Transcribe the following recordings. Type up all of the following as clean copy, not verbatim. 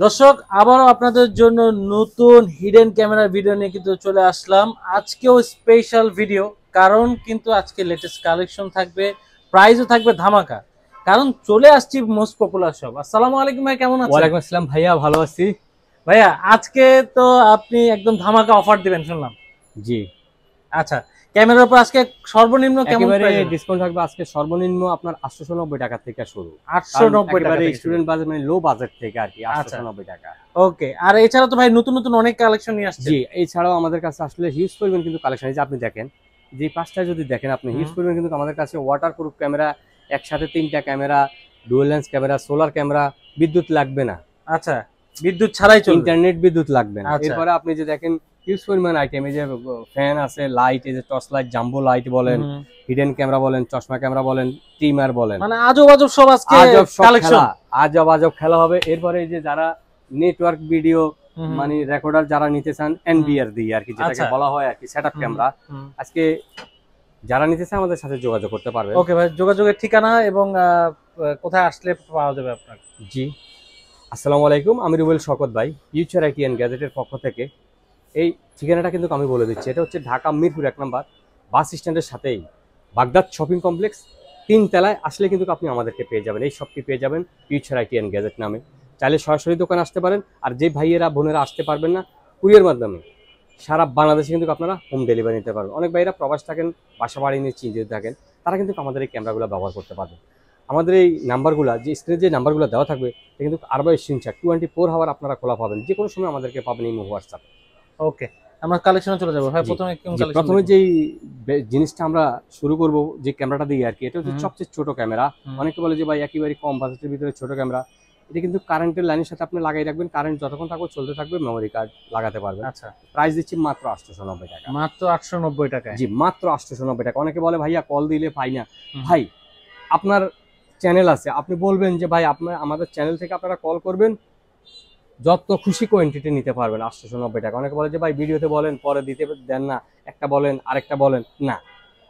দর্শক আবারও আপনাদের জন্য নতুন হিডেন ক্যামেরা ভিডিও নিয়ে কিন্তু চলে আসলাম। আজকেও স্পেশাল ভিডিও, কারণ কিন্তু আজকে লেটেস্ট কালেকশন থাকবে, প্রাইসও থাকবে ধামাকা। কারণ চলে আসছি মোস্ট পপুলার শপ। আসসালামু আলাইকুম ভাই, কেমন আছেন? ওয়ালাইকুম আসসালাম ভাইয়া, ভালো আছি ভাইয়া। আজকে তো আপনি একদম ধামাকা অফার দিবেন শুনলাম। জি। আচ্ছা, ক্যামেরার উপর আজকে সর্বনিম্ন কেমন একেবারে প্রাইস? ডিসকাউন্ট থাকবে আজকে সর্বনিম্ন আপনার 890 টাকা থেকে শুরু। 890 টাকা থেকে স্টুডেন্ট বাজেট মানে লো বাজেট থেকে আর কি, আচ্ছা 890 টাকা। ওকে। আর এছাড়া তো ভাই নতুন নতুন অনেক কালেকশন নিয়ে আসছে। জি, এছাড়াও আমাদের কাছে আসলে হিউজ পরিমাণ কিন্তু কালেকশন আছে। আপনি দেখেন যে পাঁচটা যদি দেখেন আপনি, হিউজ পরিমাণ কিন্তু আমাদের কাছে ওয়াটারপ্রুফ ক্যামেরা, একসাথে তিনটা camera, dual lens camera, solar camera, বিদ্যুৎ লাগবে না। আচ্ছা, বিদ্যুৎ ছাড়াই চলবে, ইন্টারনেট বিদ্যুৎ লাগবে না। আচ্ছা। এরপরে আপনি যে দেখেন হিউজ পরিমাণ আইটেম, এই যে ফ্যান আছে, লাইট, এই যে টর্চ লাইট, জাম্বো লাইট বলেন, হিডেন ক্যামেরা বলেন, চশমা ক্যামেরা বলেন, ট্রিমার বলেন, মানে আজব আজব সব আজকে কালেকশন, আজব আজব খেলা হবে। এরপরে এই যে যারা নেটওয়ার্ক ভিডিও মানে রেকর্ডার যারা নিতে চান এনবিআর দিয়ে আর কি, যেটাকে বলা হয় আর কি সেটআপ ক্যামেরা, আজকে যারা নিতে চান আমাদের সাথে যোগাযোগ করতে পারবে। ওকে ভাই, যোগাযোগের ঠিকানা এবং কোথায় আসলে পাওয়া যাবে আপনার? জি, আসসালামু আলাইকুম, আমি রুবেল শওকত ভাই, ফিউচার আইটি এন্ড গ্যাজেটের পক্ষ থেকে। এই ঠিকানাটা কিন্তু আমি বলে দিচ্ছি, এটা হচ্ছে ঢাকা মিরপুর 1 নম্বর বাস স্ট্যান্ডের সাথেই বাগদাদ শপিং কমপ্লেক্স, 3 তলায় আসলে কিন্তু আপনি আমাদেরকে পেয়ে যাবেন। এই শপটি পেয়ে যাবেন ফিউচার আইটি এন্ড গ্যাজেট নামে। চাইলে সরাসরি দোকানে আসতে পারেন, আর যে ভাইয়েরা বোনেরা আসতে পারবেন না, কুরিয়ার মাধ্যমে সারা বাংলাদেশে কিন্তু আপনারা হোম ডেলিভারি নিতে পারবেন। অনেক ভাইয়েরা প্রবাস থাকেন, বাসা বাড়ি নিয়ে চিন্তিত থাকেন, তারা কিন্তু আমাদের এই ক্যামেরাগুলো ব্যবহার করতে পারবেন। আমাদের এই নাম্বারগুলো, যে স্ক্রিনে যে নাম্বারগুলো দেওয়া থাকবে, এটা কিন্তু আরবাই স্ক্রিনশট 24 আওয়ার আপনারা খোলা পাবেন, যে কোনো সময় আমাদেরকে পাবেন এই হোয়াটসঅ্যাপ। ওকে, আমরা কালেকশনে চলে যাব ভাই। প্রথমে যেই জিনিসটা আমরা শুরু করব যে ক্যামেরাটা দিয়ে আর কি, এটা হচ্ছে সবচেয়ে ছোট ক্যামেরা। অনেকে বলে যে ভাই একেবারে কম বাজেটের ভিতরে ছোট ক্যামেরা, এটা কিন্তু কারেন্টের লাইনের সাথে আপনি লাগাই রাখবেন, কারেন্ট যতক্ষণ থাকবে চলতে থাকবে, মেমোরি কার্ড লাগাতে পারবেন। আচ্ছা, প্রাইস দিচ্ছি মাত্র 890 টাকা। মাত্র 890 টাকা? জি, মাত্র 890 টাকা। অনেকে বলে ভাইয়া কল দিলে পাই না। ভাই, আপনার চ্যানেল আছে, আপনি বলবেন যে ভাই আপনার আমাদের চ্যানেল থেকে আপনারা কল করবেন, যত খুশি কোয়ান্টিটি নিতে পারবেন 890 টাকা। অনেকে বলে যে ভাই ভিডিওতে বলেন পরে দিতে দেন না, একটা বলেন আরেকটা বলেন না,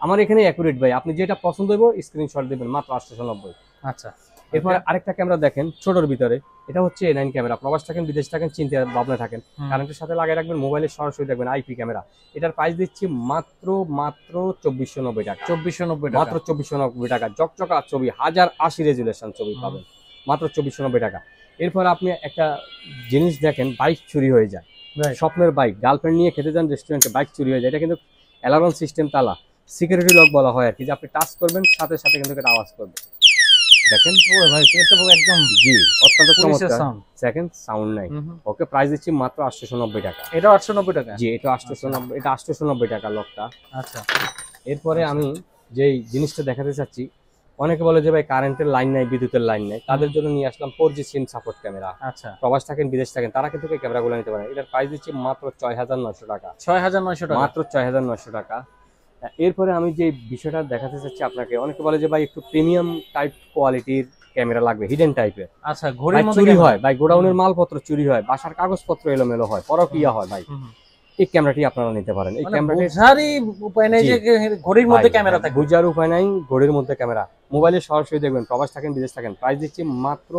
আমার এখানে অ্যাকুরেট ভাই, আপনি যেটা পছন্দ হইব স্ক্রিনশট দিবেন, মাত্র 890। আচ্ছা, এরপরে আরেকটা ক্যামেরা দেখেন ছোটর ভিতরে, এটা হচ্ছে A9 ক্যামেরা। প্রবাস থাকেন, বিদেশ থাকেন, চিন্তা ভাবনা থাকেন, কারেন্টের সাথে লাগাই রাখবেন, মোবাইলে সরাসরি দেখবেন, আইপি ক্যামেরা। এটার প্রাইস দিচ্ছি মাত্র 2490 টাকা। 2490 টাকা, মাত্র 2490 টাকা। চকচকা ছবি, 1080 রেজুলেশন ছবি পাবেন মাত্র 2490 টাকা। এরপর আপনি একটা জিনিস দেখেন, বাইক চুরি হয়ে যায়, স্বপ্নের বাইক, গার্লফ্রেন্ড নিয়ে খেতে যান রেস্টুরেন্টে, বাইক চুরি হয়ে যায়, এটা কিন্তু অ্যালার্ম সিস্টেম তালা, সিকিউরিটি লক বলা হয় আর কি, যে আপনি টাচ করবেন সাথে সাথে কিন্তু এটা আওয়াজ করবে। দেখেন ভাই, এটা একদম জি অত্যন্ত চমৎকার, সেকেন্ড সাউন্ড নাই। ওকে, প্রাইস দিচ্ছি মাত্র 890 টাকা। এটা 890 টাকা? জি, এটা 890, এটা 890 টাকা লকটা। আচ্ছা, এরপরে আমি যেই জিনিসটা দেখাতে চাচ্ছি, অনেকে বলে যে ভাই কারেন্টের লাইন নাই, বিদ্যুতের লাইন নাই, তাদের জন্য নিয়ে আসলাম 4G সিম সাপোর্ট ক্যামেরা। আচ্ছা, প্রবাস থাকেন, বিদেশ থাকেন, তারা কিন্তু এই ক্যামেরাগুলো নিতে পারেন। এটার প্রাইস দিচ্ছি মাত্র 6900 টাকা। 6900 টাকা, মাত্র 6900 টাকা। এরপরে আমি যে বিষয়টা দেখাতে চাচ্ছি আপনাকে, অনেকে বলে যে ভাই একটু প্রিমিয়াম টাইপ কোয়ালিটির ক্যামেরা লাগবে, হিডেন টাইপের। আচ্ছা, ঘড়ির মধ্যে চুরি হয় ভাই, গোডাউনের মালপত্র চুরি হয়, বাসার কাগজপত্র এলোমেলো হয়, পরকীয়া হয় ভাই, এই ক্যামেরাটি আপনারা নিতে পারেন। এই ক্যামেরাটি বুঝারই উপায় নাই যে ঘড়ির মধ্যে ক্যামেরা থাকে, বুঝার উপায় নাই, ঘড়ির মধ্যে ক্যামেরা, মোবাইলে সরাসরি দেখবেন, প্রবাস থাকেন, বিদেশ থাকেন। প্রাইস দিচ্ছি মাত্র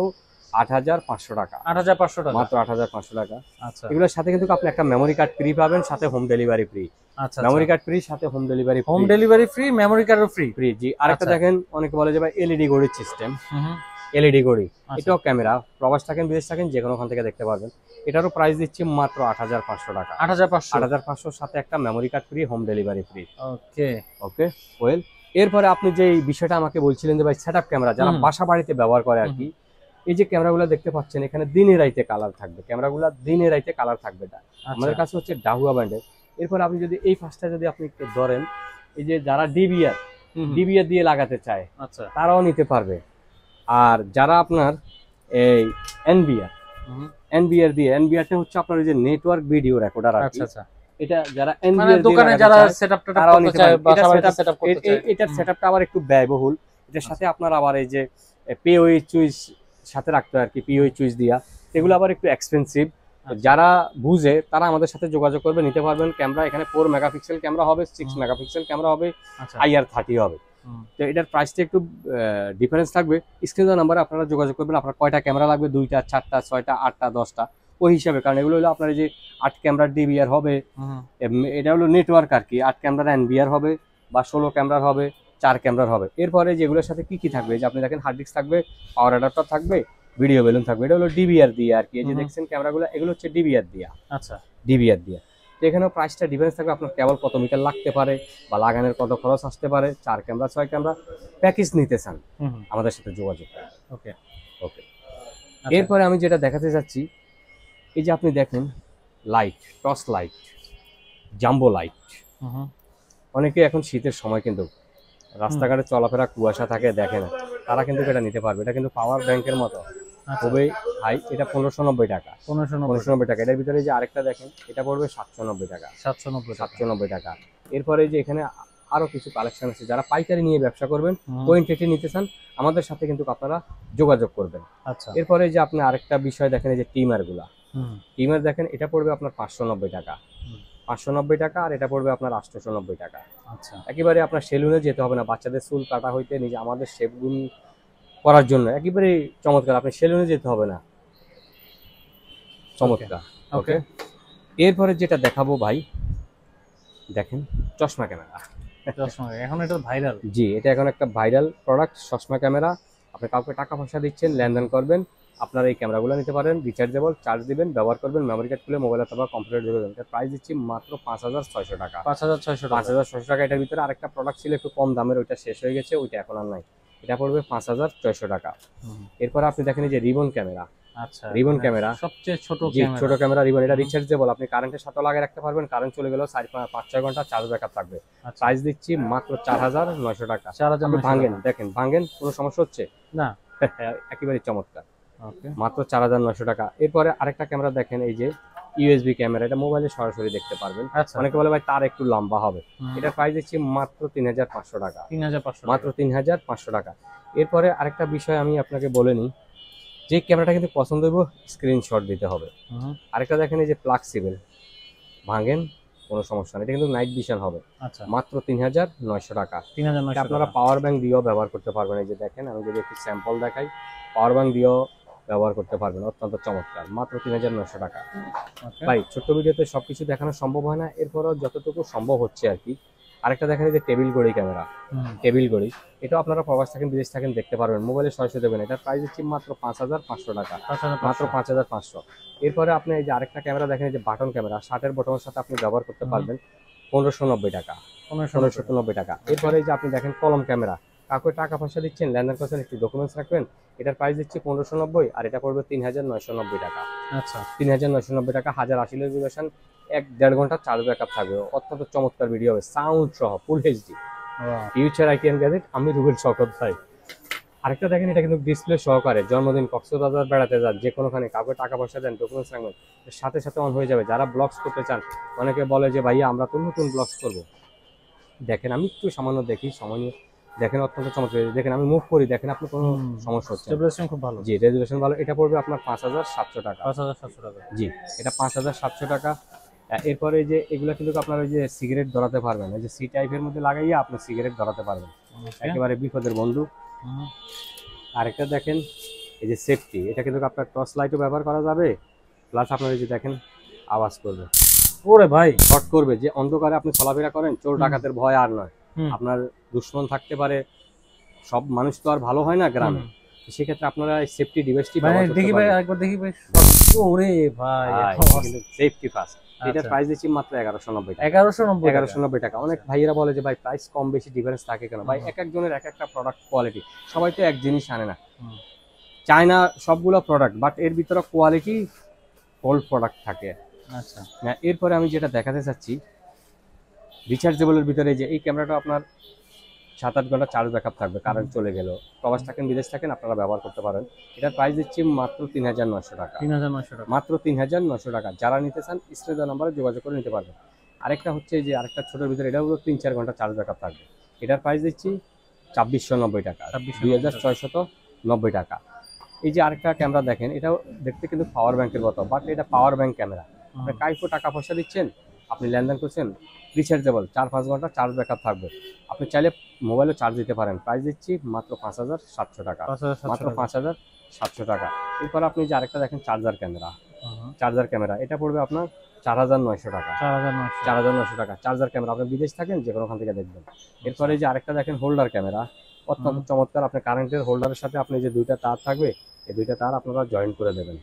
8500 টাকা। 8500 টাকা, মাত্র 8500 টাকা। আচ্ছা, এগুলোর সাথে কিন্তু আপনি একটা মেমোরি কার্ড ফ্রি পাবেন, সাথে হোম ডেলিভারি ফ্রি। আচ্ছা, মেমোরি কার্ড ফ্রি, সাথে হোম ডেলিভারি ফ্রি, মেমোরি কার্ডও ফ্রি। জি, আরেকটা দেখেন, অনেকে বলে যে ভাই এলইডি ঘড়ির সিস্টেম, এলইডি ঘড়ি, এটাও ক্যামেরা, প্রবাস থাকেন, বিদেশ থাকেন, যে কোনো ওখান থেকে দেখতে পারবেন। এটারও প্রাইস দিচ্ছি মাত্র 8500 টাকা। 8500 সাথে একটা memory card free, home delivery free. Okay okay well. এরপরে আপনি যে বিষয়টা আমাকে বলছিলেন যে ভাই সেটআপ ক্যামেরা যারা বাসা বাড়িতে ব্যবহার করে আর কি, এই যে ক্যামেরাগুলো দেখতে পাচ্ছেন, এখানে দিনে রাইতে কালার থাকবে, ক্যামেরাগুলো দিনে রাইতে কালার থাকবে। আমাদের কাছে হচ্ছে ডাহুয়া ব্র্যান্ডের। এরপর আপনি যদি এই ফার্স্টটা যদি আপনি ধরেন, এই যে যারা ডিবিআর দিয়ে লাগাতে চায়, আচ্ছা, তারাও নিতে পারবে। আর যারা আপনার এই এনবিআর দিয়ে, এনবিআরটা হচ্ছে আপনার এই যে নেটওয়ার্ক ভিডিও রেকর্ডার আর কি, আচ্ছা, এটা যারা এনবিআর দোকানে যারা সেটআপটা করতে চায়, এটার সেটআপটা আবার একটু ব্যয়বহুল। এটার সাথে আপনার আবার এই যে পিওই চুইস সাথে রাখতে হয় আর কি, পিওই চুইস দিয়া, এগুলো আবার একটু এক্সপেন্সিভ। যারা বুঝে তারা আমাদের সাথে যোগাযোগ করবে, নিতে পারবেন। ক্যামেরা এখানে 4 মেগাপিক্সেল ক্যামেরা হবে, 6 মেগাপিক্সেল ক্যামেরা হবে, IR30 হবে। তো এটার প্রাইসটা একটু ডিফারেন্স থাকবে। স্ক্রিন নাম্বারে আপনারা যোগাযোগ করবেন, আপনার কয়টা ক্যামেরা লাগবে, 2টা 4টা 6টা 8টা 10টা ওই হিসাবে, কারণ এগুলো হলো আপনার যে 8 ক্যামেরার ডিভিআর হবে, এটা হলো নেটওয়ার্ক আর কি, 8 ক্যামেরার এনবিআর হবে বা 16 ক্যামেরার হবে, 4 ক্যামেরার হবে। এরপরে যেগুলোর সাথে কি কি থাকবে, যে আপনি দেখেন হার্ড ডিস্ক থাকবে, পাওয়ার অ্যাডাপ্টার থাকবে, ভিডিও বেলুন থাকবে, এটা হলো ডিভিআর দিয়ে আর কি। এই যে দেখছেন ক্যামেরাগুলো, এগুলো হচ্ছে ডিভিআর দিয়া। আচ্ছা, ডিভিআর দিয়া। তো এখানেও প্রাইসটা ডিফারেন্স থাকবে, আপনার কেবল কত মিটার লাগতে পারে বা লাগানোর কত খরচ আসতে পারে। 4 ক্যামেরা 6 ক্যামেরা প্যাকেজ নিতে চান আমাদের সাথে যোগাযোগ করুন। ওকে ওকে। এরপরে আমি যেটা দেখাতে যাচ্ছি, এই যে আপনি দেখেন light, torch light, jumbo light. অনেকে এখন শীতের সময় কিন্তু রাস্তাঘাটে চলাফেরা, কুয়াশা থাকে, দেখে না, তারা কিন্তু এটা নিতে পারবে। এটা কিন্তু পাওয়ার ব্যাংকের মতো, খুবই হাই। এটা 1590 টাকা। 1590 টাকা। এটার ভিতরে যে আরেকটা দেখেন, এটা পড়বে 790 টাকা। 790 টাকা। এরপরে যে এখানে আরো কিছু কালেকশন আছে, যারা পাইকারি নিয়ে ব্যবসা করবেন, কোয়েন্টিটি নিতে চান, আমাদের সাথে কিন্তু আপনারা যোগাযোগ করবেন। আচ্ছা। এরপরে যে আপনি আরেকটা বিষয় দেখেন, এই যে টিমার গুলা, টিমার দেখেন, এটা পড়বে আপনার 590 টাকা। 590 টাকা। আর এটা পড়বে আপনার 890 টাকা। আচ্ছা। একেবারে আপনার সেলুনে যেতে হবে না, বাচ্চাদের চুল কাটা হইতে নিজে আমাদের শেপগুন করার জন্য একেবারে চমৎকার, আপনি সেলুনে যেতে হবে না, চমৎকার। ওকে। এরপরে যেটা দেখাবো ভাই, দেখেন চশমা ক্যামেরা। এখন এটা ভাইরাল। জি, এটা এখন একটা ভাইরাল প্রোডাক্ট, চশমা ক্যামেরা। আপনি কাউকে টাকা পয়সা দিচ্ছেন, লেনদেন করবেন, আপনারা এই ক্যামেরাগুলো নিতে পারেন, রিচার্জেবল, চার্জ দিবেন, ব্যবহার করবেন, মেমোরি কার্ড খুলে মোবাইল অথবা কম্পিউটার দিয়ে দেবেন। এটার প্রাইস দিচ্ছি মাত্র 5600 টাকা। 5600 টাকা। এটার ভিতরে আরেকটা প্রোডাক্ট ছিল একটু কম দামের, ওইটা শেষ হয়ে গেছে, ওইটা এখন আর নাই। এটা পড়বে 5600 টাকা। এরপর আপনি দেখেন এই যে রিবন ক্যামেরা। আচ্ছা, রিবন ক্যামেরা সবচেয়ে ছোট ক্যামেরা রিবন। এটা রিচার্জেবল, আপনি কারেন্টের সাথে লাগিয়ে রাখতে পারবেন, কারেন্ট চলে গেলেও 5-6 ঘন্টা চার্জ ব্যাকআপ থাকবে। প্রাইস দিচ্ছি মাত্র 4900 টাকা। 4900 ভাঙেন, দেখেন ভাঙেন, কোনো সমস্যা হচ্ছে না, একেবারে চমৎকার। মাত্র 4900 টাকা। এরপরে আরেকটা ক্যামেরা দেখেন, এই যে ইউএসবি ক্যামেরা, এটা মোবাইলে সরাসরি দেখতে পারবেন। অনেকে বলে ভাই তার একটু লম্বা হবে, এটা প্রাইস দিচ্ছি মাত্র 3500 টাকা। মাত্র 3500 টাকা। এরপরে আরেকটা বিষয় আমি আপনাকে বলে নিই, যে ক্যামেরাটা কিন্তু পছন্দ হইব স্ক্রিনশট দিতে হবে। আরেকটা দেখেন, এই যে ফ্লেক্সিবল, ভাঙেন কোনো সমস্যা নেই, এটা কিন্তু নাইট ভিশন হবে। মাত্র 3900 টাকা। আপনারা পাওয়ার ব্যাংক দিয়েও ব্যবহার করতে পারবেন। এই যে দেখেন, আমি যদি একটু স্যাম্পল দেখাই, পাওয়ার ব্যাংক দিয়েও ব্যবহার করতে পারবেন, অত্যন্ত চমৎকার। মাত্র 3900 টাকা। ভাই ছোট্ট ভিডিওতে সবকিছু দেখানো সম্ভব হয় না, এরপরও যতটুকু সম্ভব হচ্ছে আর কি। আরেকটা দেখেন, এই যে টেবিল ঘড়ি ক্যামেরা, টেবিল ঘড়ি, এটাও আপনারা প্রবাস থাকেন, বিদেশ থাকেন, দেখতে পারবেন, মোবাইলে সরাসরি দেবেন। এটার প্রাইস দিচ্ছি মাত্র 5500 টাকা। মাত্র 5500। এরপরে আপনি এই যে আরেকটা ক্যামেরা দেখেন, এই যে বাটন ক্যামেরা, শার্টের বটনের সাথে আপনি ব্যবহার করতে পারবেন, 1590 টাকা। 1590 টাকা। এরপরে এই যে আপনি দেখেন কলম ক্যামেরা, কাউকে টাকা পয়সা দিচ্ছেন, লেনদেন করছেন, একটু ডকুমেন্টস রাখবেন, এটার প্রাইস দিচ্ছি 1590। আর এটা পড়বে 3990 টাকা। আচ্ছা, 3990 টাকা। 1080 রেজুলেশন, 1-1.5 ঘন্টা চার্জ ব্যাকআপ থাকবে, অত্যন্ত চমৎকার ভিডিও হবে, সাউন্ড সহ full HD. Future ITN gadget, আমি রুবেল শওকত ভাই। আরেকটা দেখেন, এটা কিন্তু ডিসপ্লে সহকারে, জন্মদিন, কক্সবাজার বেড়াতে যান, যে কোনোখানে কাউকে টাকা পয়সা দেন, ডকুমেন্টস রাখবেন, সাথে সাথে অন হয়ে যাবে। যারা ব্লগস করতে চান, অনেকে বলে যে ভাইয়া আমরা তো নতুন ব্লগস করবো, দেখেন আমি একটু সামান্য দেখি, সময় নিয়ে দেখেন, অত্যন্ত চমৎকার। দেখেন আমি মুভ করি, দেখেন আপনি কোনো সমস্যা হচ্ছে, রেজুলেশন খুব ভালো। জি, রেজুলেশন ভালো। এটা পড়বে আপনার 5700 টাকা। 5700 টাকা। জি, এটা 5700 টাকা। এরপরে যে এগুলা কিন্তু আপনার ওই যে সিগারেট ধরাতে পারবেন, এই যে সি টাইপের মধ্যে লাগাইয়া আপনি সিগারেট ধরাতে পারবেন, একেবারে বিপদের বন্ধু। আরেকটা দেখেন, এই যে সেফটি, এটা কিন্তু আপনার টর্চ লাইটও ব্যবহার করা যাবে, প্লাস আপনার এই যে দেখেন আওয়াজ করবে, ওরে ভাই শর্ট করবে, যে অন্ধকারে আপনি চলাফেরা করেন, চোর ডাকাতের ভয় আর নয়, আপনার দুশ্মন থাকতে পারে, সব মানুষ তো আর ভালো হয় না গ্রামে, সেক্ষেত্রে আপনারা এই সেফটি ডিভাইসটি ব্যবহার করতে পারেন। দেখি ভাই, একবার দেখি ভাই। ওরে ভাই, কিন্তু সেফটি ফার্স্ট। এটা প্রাইস দিচ্ছি মাত্র 1190 টাকা। 1190 টাকা। অনেক ভাইয়েরা বলে যে ভাই প্রাইস কম বেশি ডিফারেন্স থাকে কেন? ভাই এক একজনের এক একটা প্রোডাক্ট কোয়ালিটি, সবাই তো এক জিনিস আনে না, চায়না সবগুলো প্রোডাক্ট, বাট এর ভিতরে কোয়ালিটি গোল্ড প্রোডাক্ট থাকে। আচ্ছা, এরপরে আমি যেটা দেখাতে চাচ্ছি, রিচার্জেবলের ভিতরে যে এই ক্যামেরাটা আপনার 7-8 ঘন্টা চার্জ ব্যাকআপ থাকবে, কারেন্ট চলে গেল, প্রবাস থাকেন, বিদেশ থাকেন, আপনারা ব্যবহার করতে পারেন। এটার প্রাইস দিচ্ছি মাত্র 3900 টাকা। 3900 টাকা। মাত্র 3900 টাকা। যারা নিতে চান স্ক্রিনে দেওয়া নাম্বারে যোগাযোগ করে নিতে পারবেন। আরেকটা হচ্ছে যে আরেকটা ছোটোর ভিতরে, এটা হলো 3-4 ঘন্টা চার্জ ব্যাকআপ থাকবে, এটার প্রাইস দিচ্ছি 2690 টাকা। 2690 টাকা। এই যে আরেকটা ক্যামেরা দেখেন, এটাও দেখতে কিন্তু পাওয়ার ব্যাংকের মতো, বাট এটা পাওয়ার ব্যাংক ক্যামেরা। আপনি কাইফো টাকা পয়সা দিচ্ছেন, আপনি লেনদেন করছেন, রিচার্জেবল 4-5 ঘন্টা চার্জ ব্যাকআপ থাকবে। আপনি চাইলে মোবাইলে চার্জ দিতে পারেন। প্রাইস দিচ্ছি মাত্র 5,700 টাকা, মাত্র 5,700 টাকা। এরপর আপনি যে আরেকটা দেখেন চার্জার ক্যামেরা, এটা পড়বে আপনার 4,900 টাকা, 4,900 টাকা চার্জার ক্যামেরা। আপনি বিদেশ থাকেন যে কোনোখান থেকে দেখবেন। এরপরে যে আরেকটা দেখেন হোল্ডার ক্যামেরা, অত্যন্ত চমৎকার। আপনার কারেন্টের হোল্ডারের সাথে আপনি যে দুইটা তার থাকবে, এই দুইটা তার আপনারা জয়েন করে দেবেন।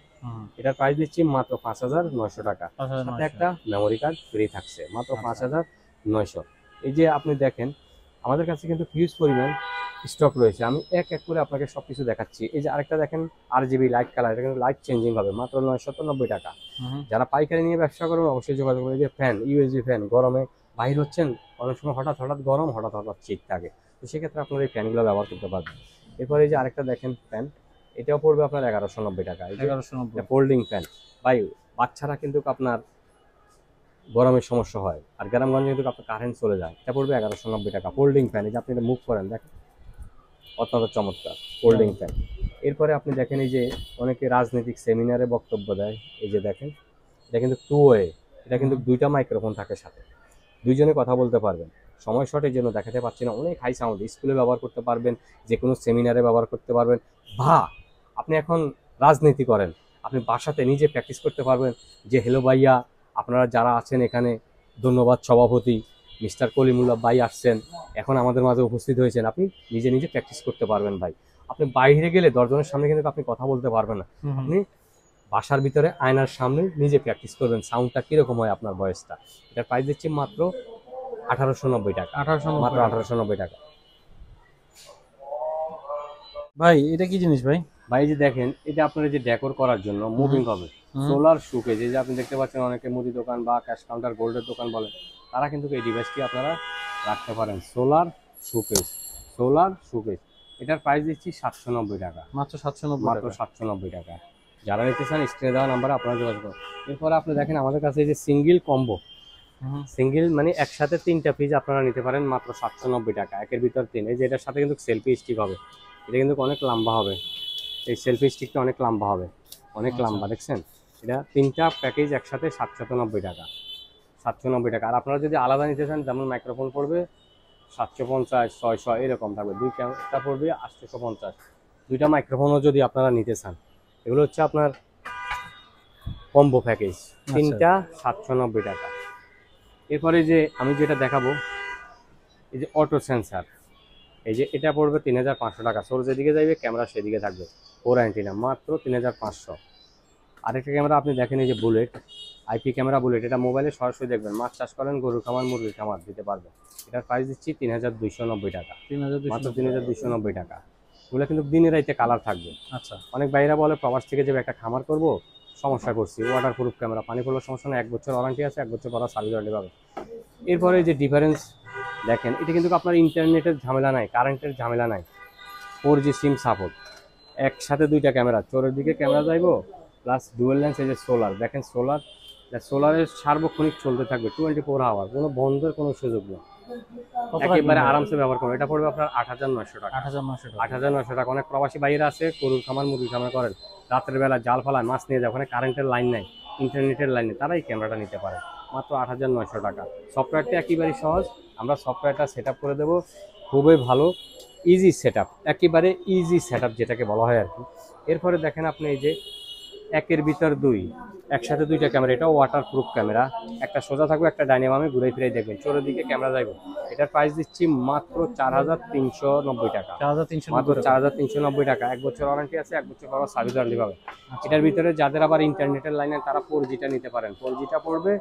এটার প্রাইস দিচ্ছি মাত্র 5,900 টাকা, সাথে একটা মেমোরি কার্ড ফ্রি থাকছে, মাত্র 5,900। এই যে আপনি দেখেন আমাদের কাছে কিন্তু হিউজ পরিমাণ স্টক রয়েছে। আমি এক এক করে আপনাকে সবকিছু দেখাচ্ছি। এই যে আরেকটা দেখেন RGB লাইট কালার, এটা কিন্তু লাইট চেঞ্জিং হবে, মাত্র 990 টাকা। যারা পাইকারি নিয়ে ব্যবসা করবেন অবশ্যই যোগাযোগ করবেন। এই যে ফ্যান, USB ফ্যান, গরমে বাহির হচ্ছেন, অনেক সময় হঠাৎ গরম, হঠাৎ শীত থাকে, তো সেক্ষেত্রে আপনারা এই ফ্যানগুলো ব্যবহার করতে পারবেন। এরপরে এই যে আরেকটা দেখেন ফ্যান, এটাও পড়বে আপনার 1,190 টাকা। 1,190 ফোল্ডিং ফ্যান। ভাই বাচ্চারা কিন্তু আপনার গরমের সমস্যা হয়, আর গ্রামগঞ্জে কিন্তু আপনার কারেন্ট চলে যায়, এটা পড়বে 1,190 টাকা ফোল্ডিং ফ্যান। এই যে আপনি এটা মুভ করেন, দেখেন অত্যন্ত চমৎকার ফোল্ডিং ফ্যান। এরপরে আপনি দেখেন এই যে অনেকে রাজনৈতিক সেমিনারে বক্তব্য দেয়, এই যে দেখেন এটা কিন্তু 2 ওয়ে, এটা কিন্তু দুইটা মাইক্রোফোন থাকে সাথে, দুইজনে কথা বলতে পারবেন। সময় শর্টের জন্য দেখাতে পাচ্ছি না, অনেক হাই সাউন্ড, স্কুলে ব্যবহার করতে পারবেন, যে কোনো সেমিনারে ব্যবহার করতে পারবেন। বা আপনি এখন রাজনীতি করেন, আপনি বাসাতে নিজে প্র্যাকটিস করতে পারবেন যে হ্যালো ভাইয়া, আপনারা যারা আছেন এখানে, ধন্যবাদ সভাপতি মিস্টার কলিমুল্লাহ ভাই আসছেন, এখন আমাদের মাঝে উপস্থিত হয়েছেন, আপনি নিজে প্র্যাকটিস করতে পারবেন। ভাই আপনি বাইরে গেলে 10 জনের সামনে কিন্তু আপনি কথা বলতে পারবেন না, আপনি বাসার ভিতরে আয়নার সামনে নিজে প্র্যাকটিস করবেন সাউন্ডটা কিরকম হয় আপনার ভয়েসটা। এটার প্রাইস দিচ্ছি মাত্র 1,890 টাকা, মাত্র 1,890 টাকা। ভাই এটা কি জিনিস ভাই? ভাই যে দেখেন এটা আপনার যে ডেকোর করার জন্য মুভিং হবে সোলার শোকেজ। এই যে আপনি দেখতে পাচ্ছেন অনেকে মুদি দোকান বা ক্যাশ কাউন্টার, গোল্ডের দোকান বলেন, তারা কিন্তু এই ডিভাইসটি আপনারা রাখতে পারেন, সোলার শোকেজ। এটার প্রাইস দিচ্ছি 790 টাকা, মাত্র 790 টাকা। যারা নিতে চান স্ক্রিনে দেওয়া নাম্বারে আপনারা যোগাযোগ করুন। এরপরে আপনি দেখেন আমাদের কাছে এই যে সিঙ্গেল কম্বো, সিঙ্গেল মানে একসাথে 3টা পিস আপনারা নিতে পারেন মাত্র 790 টাকা, একের ভিতর 3। এই যে এটার সাথে কিন্তু সেলফি স্টিক হবে, এটা কিন্তু অনেক লম্বা হবে, এই সেলফি স্টিকটা অনেক লম্বা হবে, অনেক লম্বা, দেখছেন? এটা 3টা প্যাকেজ একসাথে 790 টাকা, 790 টাকা। আর আপনারা যদি আলাদা নিতে চান, যেমন মাইক্রোফোন পড়বে 750, 600 এরকম থাকবে, দুই ক্যামেরা পড়বে 850। দুইটা মাইক্রোফোনও যদি আপনারা নিতে চান, এগুলো হচ্ছে আপনার কম্বো প্যাকেজ, 3টা 790 টাকা। এরপরে যে আমি যেটা দেখাবো, এই যে অটো সেন্সার, এই যে এটা পড়বে 3,500 টাকা। সোর্স যেদিকে যাইবে ক্যামেরা সেদিকে থাকবে, 4 অ্যান্টিনা, মাত্র 3,500। আরেকটা ক্যামেরা আপনি দেখেন এই যে বুলেট, IP ক্যামেরা বুলেট, এটা মোবাইলে সরাসরি দেখবেন, মাছ চাষ করেন, গরুর খামার, মুরগির খামার দিতে পারবেন। এটার প্রাইস দিচ্ছি 3,290 টাকা, মাত্র 3,290 টাকা। এগুলো কিন্তু দিনে রাইতে কালার থাকবে। আচ্ছা, অনেক বাইরা বলে প্রবাস থেকে যাবে একটা খামার করব, সমস্যা করছি, ওয়াটার প্রুফ ক্যামেরা, পানি পড়লে সমস্যা নেই, 1 বছর ওয়ারেন্টি আছে, 1 বছর পর সার্ভিস ওয়ারেন্টি পাবে। এরপরে যে ডিফারেন্স দেখেন, এটা কিন্তু আপনার ইন্টারনেটের ঝামেলা নাই, কারেন্টের ঝামেলা নাই, 4G সিম সাপোর্ট, একসাথে 2টা ক্যামেরা, চোরের দিকে ক্যামেরা যাইবো, প্লাস ডুয়েল লেন্স। এই যে সোলার দেখেন, সোলারের সার্বক্ষণিক চলতে থাকবে 24 আওয়ার, কোনো বন্ধের কোনো সুযোগ নেই, একেবারে আরামসে ব্যবহার করবেন। এটা পড়বে আপনার 8,900 টাকা, 8,900 টাকা। অনেক প্রবাসী বাইরে আছে, গরুর খামার, মুরগির খামার করেন, রাতের বেলা জাল ফালায়, মাছ নিয়ে যায়, ওখানে কারেন্টের লাইন নাই, ইন্টারনেটের লাইন নেই, তারা এই ক্যামেরাটা নিতে পারে, মাত্র 8,900 টাকা। সফটওয়্যারটা একেবারেই সহজ, আমরা সফটওয়্যারটা সেট আপ করে দেবো, খুবই ভালো, ইজি সেট আপ, একেবারে ইজি সেট আপ যেটাকে বলা হয় আর কি। এরপরে দেখেন আপনি এই যে একের ভিতর 2, একসাথে 2টা ক্যামেরা, এটাও ওয়াটার প্রুফ ক্যামেরা, একটা সোজা থাকবে, একটা ডাইনামামে ঘুরে ফিরে দেখবেন, চোরের দিকে ক্যামেরা যাইবে। এটার প্রাইস দিচ্ছি মাত্র 4,390 টাকা, মাত্র 4,390 টাকা। 1 বছর ওয়ারেন্টি আছে, 1 বছর পর সার্ভিস ওয়ারেন্টি পাবে। এটার ভিতরে যাদের আবার ইন্টারনেটের লাইনে, তারা 4Gটা নিতে পারেন। 4Gটা পড়বে,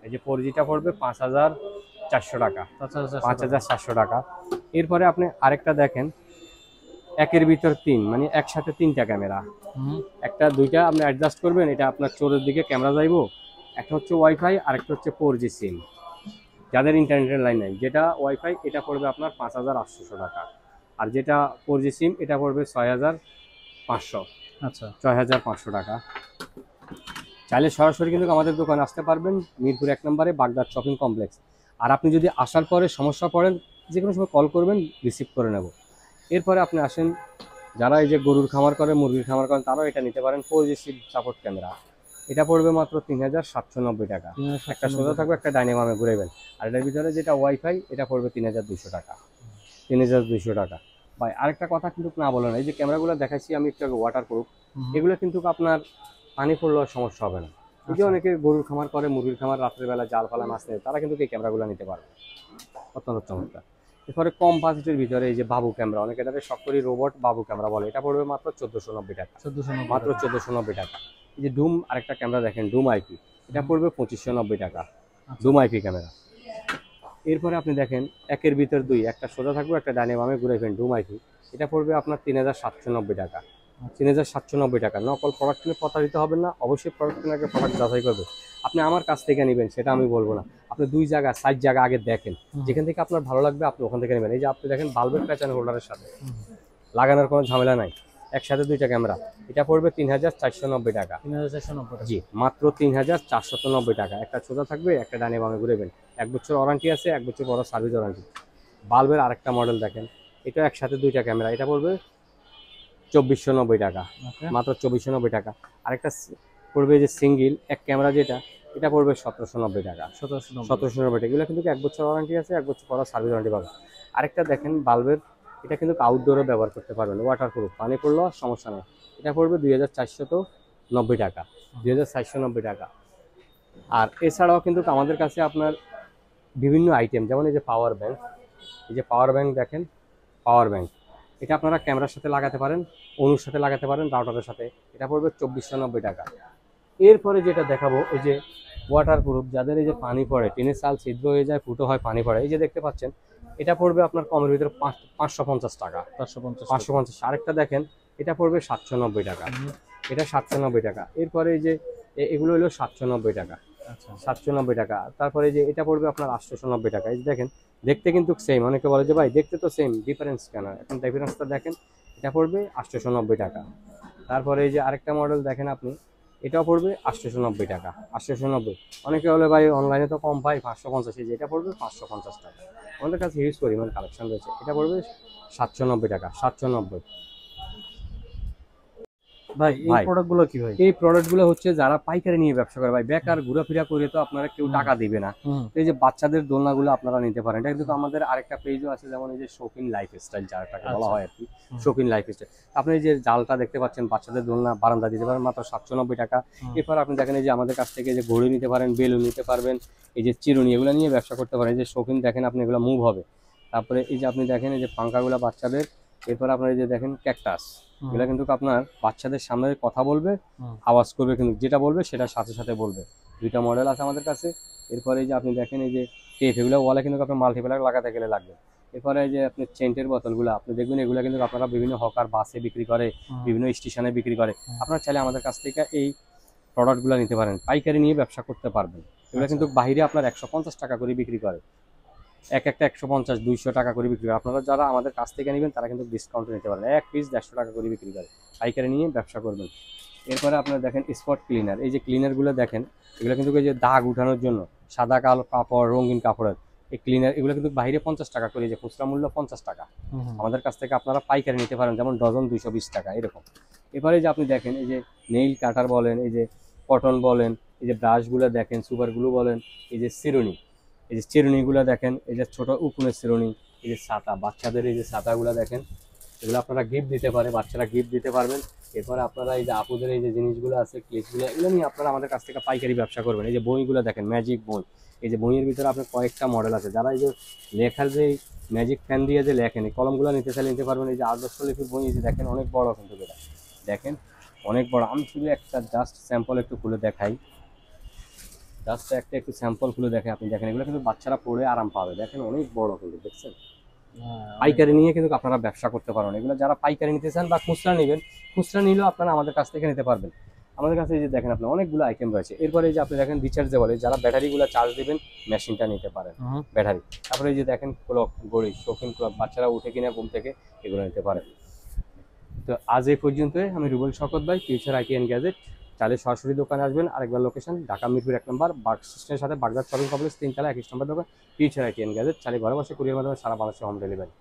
এই যে 4Gটা পড়বে 5,400 টাকা, 5,400 টাকা। এরপরে আপনি আরেকটা দেখেন, একের ভিতর 3, মানে একসাথে 3টা ক্যামেরা, একটা 2টা আপনি অ্যাডজাস্ট করবেন, এটা আপনার চোরের দিকে ক্যামেরা যাইবো। একটা হচ্ছে ওয়াইফাই, আরেকটা হচ্ছে 4G সিম, যাদের ইন্টারনেটের লাইন নাই। যেটা ওয়াইফাই এটা পড়বে আপনার 5,800 টাকা, আর যেটা 4G সিম এটা পড়বে 6,500, আচ্ছা 6,500 টাকা। চাইলে সরাসরি কিন্তু আমাদের দোকানে আসতে পারবেন, মিরপুর 1 নম্বরে, বাগদাদ শপিং কমপ্লেক্স। আর আপনি যদি আসার পরে সমস্যা পড়েন, যে কোনো সময় কল করবেন, রিসিভ করে নেব। এরপরে আপনি আসেন, যারা এই যে গরুর খামার করে, মুরগির খামার করেন, তারাও এটা নিতে পারেন, 4G সিম সাপোর্ট ক্যামেরা, এটা পড়বে মাত্র 3790 টাকা। একটা সোজা থাকবে, একটা ডাইনামামে ঘুরাবেন। আর এটার ভিতরে যেটা ওয়াইফাই, এটা পড়বে 3200 টাকা। 3200 টাকা। ভাই আরেকটা কথা কিন্তু না বলেন, এই যে ক্যামেরাগুলো দেখাচ্ছি আমি একটু ওয়াটার প্রুফ, এগুলো কিন্তু আপনার পানি পড়লেও সমস্যা হবে না। এই যে অনেকে গরুর খামার করে, মুরগির খামার, রাত্রের বেলা জাল ফালা মাছ নেয়, তারা কিন্তু এই ক্যামেরাগুলো নিতে পারবে, অত্যন্ত চমৎকার। এরপরে কম বাজেটের ভিতরে এই যে বাবু ক্যামেরা, অনেকে এটাকে শখ করি রোবট বাবু ক্যামেরা বলে, এটা পড়বে মাত্র 1490 টাকা। মাত্র 1490 টাকা। এই যে ডুম আরেকটা ক্যামেরা দেখেন, ডুম আইপি, এটা পড়বে 2590 টাকা। ডুম আইপি ক্যামেরা। এরপরে আপনি দেখেন একের ভিতর দুই, একটা সোজা থাকবে, একটা ডাইনে বামে ঘুরাইবেন, ডুম আইপি, এটা পড়বে আপনার 3790 টাকা। 3790 টাকা। নকল প্রোডাক্ট কিনে প্রতারিত হবেন না, অবশ্যই প্রোডাক্ট কেনার আগে প্রোডাক্ট যাচাই করবে। আপনি আমার কাছ থেকে নেবেন সেটা আমি বলবো না, আপনি 2 জায়গা 4 জায়গা আগে দেখেন, যেখান থেকে আপনার ভালো লাগবে আপনি ওখান থেকে নেবেন। এই যে আপনি দেখেন বাল্বের প্যাচান হোল্ডারের সাথে লাগানোর কোনো ঝামেলা নাই, একসাথে 2টা ক্যামেরা, এটা পড়বে 3490 টাকা। 3490 জি, মাত্র 3490 টাকা। একটা সোজা থাকবে, একটা ডানে বামে ঘুরেবেন, 1 বছর ওয়ারেন্টি আছে, 1 বছর বড় সার্ভিস ওয়ারেন্টি। বাল্বের আরেকটা মডেল দেখেন, এটা একসাথে 2টা ক্যামেরা, এটা পড়বে 2490 টাকা। মাত্র 2490 টাকা। আরেকটা পড়বে যে সিঙ্গেল এক ক্যামেরা যেটা, এটা পড়বে 1790 টাকা। 1790 টাকা। এগুলো কিন্তু 1 বছর ওয়ারেন্টি আছে, 1 বছর পর সার্ভিস ওয়ারেন্টি পাবে। আরেকটা দেখেন বাল্বের, এটা কিন্তু আউটডোরে ব্যবহার করতে পারবেন, ওয়াটার প্রুফ, পানি পড়লেও সমস্যা নেই। এটা পড়বে 2490 টাকা। 2490 টাকা। আর এছাড়াও কিন্তু আমাদের কাছে আপনার বিভিন্ন আইটেম, যেমন এই যে পাওয়ার ব্যাংক, এই যে পাওয়ার ব্যাংক দেখেন, পাওয়ার ব্যাংক, এটা আপনারা ক্যামেরার সাথে লাগাতে পারেন, অনুর সাথে লাগাতে পারেন, রাউটারের সাথে, এটা পড়বে 2490 টাকা। এরপরে যেটা দেখাবো, এই যে ওয়াটার প্রুফ, যাদের এই যে পানি পড়ে, টিনের চাল ছিদ্র হয়ে যায়, ফুটো হয়, পানি পড়ে, এই যে দেখতে পাচ্ছেন, এটা পড়বে আপনার কমের ভিতরে 550 টাকা। 550। আরেকটা দেখেন, এটা পড়বে 790 টাকা। এটা 790 টাকা। এরপরে এই যে এগুলো হলো 790 টাকা। 790 টাকা। তারপরে যে এটা পড়বে আপনার 890 টাকা। এই যে দেখেন, দেখতে কিন্তু সেম, অনেকে বলে যে ভাই দেখতে তো সেম, ডিফারেন্স কেন? এখন ডিফারেন্সটা দেখেন, এটা পড়বে 890 টাকা। তারপরে এই যে আরেকটা মডেল দেখেন আপনি, এটাও পড়বে 890 টাকা। 890। অনেকে বলে ভাই অনলাইনে তো কম পাই, 550, এই যে এটা পড়বে 550 টাকা। আমাদের কাছে হিউজ পরিমাণ কালেকশন রয়েছে। এটা পড়বে 790 টাকা। 790। ভাই এই প্রোডাক্টগুলো কি ভাই? এই প্রোডাক্টগুলো হচ্ছে যারা পাইকারি নিয়ে ব্যবসা করে, ভাই বেকার ঘোরাফেরা করে তো আপনারা কেউ টাকা দিবে না, এই যে বাচ্চাদের দোলনাগুলো আপনারা নিতে পারেন। এটা কিন্তু আমাদের আরেকটা পেজও আছে, যেমন এই যে শৌখিন লাইফস্টাইল, যারটাকে বলা হয় আর কি, শৌখিন লাইফস্টাইল। আপনি এই যে জালটা দেখতে পাচ্ছেন, বাচ্চাদের দোলনা বারান্দা দিতে পারেন মাত্র 790 টাকা। এরপর আপনি দেখেন এই যে আমাদের কাছ থেকে যে ঘড়ি নিতে পারেন, বেলুন নিতে পারবেন, এই যে চিরুনি, এগুলো নিয়ে ব্যবসা করতে পারেন। এই যে শৌখিন দেখেন আপনি, এগুলো মুভ হবে। তারপরে এই যে আপনি দেখেন এই যে পাঙ্খাগুলো বাচ্চাদের। এরপর আপনার এই যে দেখেন ক্যাকটাস, এগুলো কিন্তু আপনার বাচ্চাদের সামনে কথা বলবে, আওয়াজ করবে, কিন্তু যেটা বলবে সেটা সাথে সাথে বলবে। 2টা মডেল আছে আমাদের কাছে। এরপরে এই যে আপনি দেখেন এই যে টেপ, এগুলো ওয়ালে কিন্তু আপনার মাল্টিপ্লাগ লাগাতে গেলে লাগবে। এরপরে এই যে আপনি চেন্টের বোতলগুলো আপনি দেখবেন, এগুলো কিন্তু আপনারা বিভিন্ন হকার বাসে বিক্রি করে, বিভিন্ন স্টেশনে বিক্রি করে। আপনারা চাইলে আমাদের কাছ থেকে এই প্রোডাক্টগুলো নিতে পারেন, পাইকারি নিয়ে ব্যবসা করতে পারবেন। এগুলো কিন্তু বাইরে আপনার 150 টাকা করে বিক্রি করে, একটা 150 200 টাকা করে বিক্রি করে। আপনারা যারা আমাদের কাছ থেকে নেবেন তারা কিন্তু ডিসকাউন্টে নিতে পারেন, এক পিস 150 টাকা করে বিক্রি করে, পাইকারি নিয়ে ব্যবসা করবেন। এরপরে আপনারা দেখেন স্পট ক্লিনার, এই যে ক্লিনারগুলো দেখেন, এগুলো কিন্তু এই যে দাগ উঠানোর জন্য সাদা কালো কাপড়, রঙিন কাপড়ের এই ক্লিনার, এগুলো কিন্তু বাইরে 50 টাকা করে, যে খুচরা মূল্য 50 টাকা। আমাদের কাছ থেকে আপনারা পাইকারি নিতে পারেন, যেমন ডজন 220 টাকা এরকম। এরপরে যে আপনি দেখেন এই যে নেইল কাটার বলেন, এই যে কটন বলেন, এই যে ব্রাশগুলো দেখেন, সুপারগুলো বলেন, এই যে চিরুনি, এই যে চিরুনিগুলো দেখেন, এই যে ছোট উকুনের চিরুনি, এই যে ছাতা, বাচ্চাদের এই যে ছাতাগুলো দেখেন, এগুলো আপনারা গিফট দিতে পারে, বাচ্চারা গিফট দিতে পারবেন। এরপরে আপনারা এই যে আপুদের এই যে জিনিসগুলো আছে, ক্লিপগুলো, এগুলো নিয়ে আপনারা আমাদের কাছ থেকে পাইকারি ব্যবসা করবেন। এই যে বইগুলো দেখেন, ম্যাজিক বই, এই যে বইয়ের ভিতরে আপনার কয়েকটা মডেল আছে। যারা এই যে লেখার যে ম্যাজিক পেন দিয়ে যে লেখেন, এই কলমগুলো নিতে চাইলে নিতে পারবেন। এই যে আদর্শ লিপির বই, এই যে দেখেন অনেক বড়, কিন্তু এটা দেখেন অনেক বড়। আমি শুধু একটা জাস্ট স্যাম্পল একটু খুলে দেখাই, জাস্ট একটু স্যাম্পল খুলে দেখে আপনি দেখেন, এগুলো কিন্তু বাচ্চারা পড়ে আরাম পাবে। দেখেন অনেক বড়, কিন্তু দেখছেন। পাইকারি নিয়ে কিন্তু আপনারা ব্যবসা করতে পারবেন। এগুলো যারা পাইকারি নিতে চান বা খুচরা নেবেন, খুচরা নিলেও আপনারা আমাদের কাছ থেকে নিতে পারবেন। আমাদের কাছে এই যে দেখেন আপনার অনেকগুলো আইটেম রয়েছে। এরপরে এই যে আপনি দেখেন রিচার্জেবল, যারা ব্যাটারিগুলো চার্জ দিবেন, মেশিনটা নিতে পারেন, ব্যাটারি। তারপরে এই যে দেখেন ক্লক, ঘড়ি, শৌখিন ক্লক, বাচ্চারা উঠে কিনা ঘুম থেকে এগুলো নিতে পারেন। তো আজ এই পর্যন্তই। আমি রুবেল শওকত ভাই, ফিউচার আইটি অ্যান্ড গ্যাজেট। চাইলে সরাসরি দোকানে আসবেন। আরেকবার লোকেশন ঢাকা মিরপুর 1 নম্বর, বার্গ স্টেশনের সাথে বাগদাদ শপিং কমপ্লেক্স, 3 তলা, 21 নম্বর দোকান, ফিউচার আইটি অ্যান্ড গ্যাজেট। চাইলে ঘরে বসে কুরিয়ার মাধ্যমে সারা বাংলাদেশে হোম ডেলিভারি।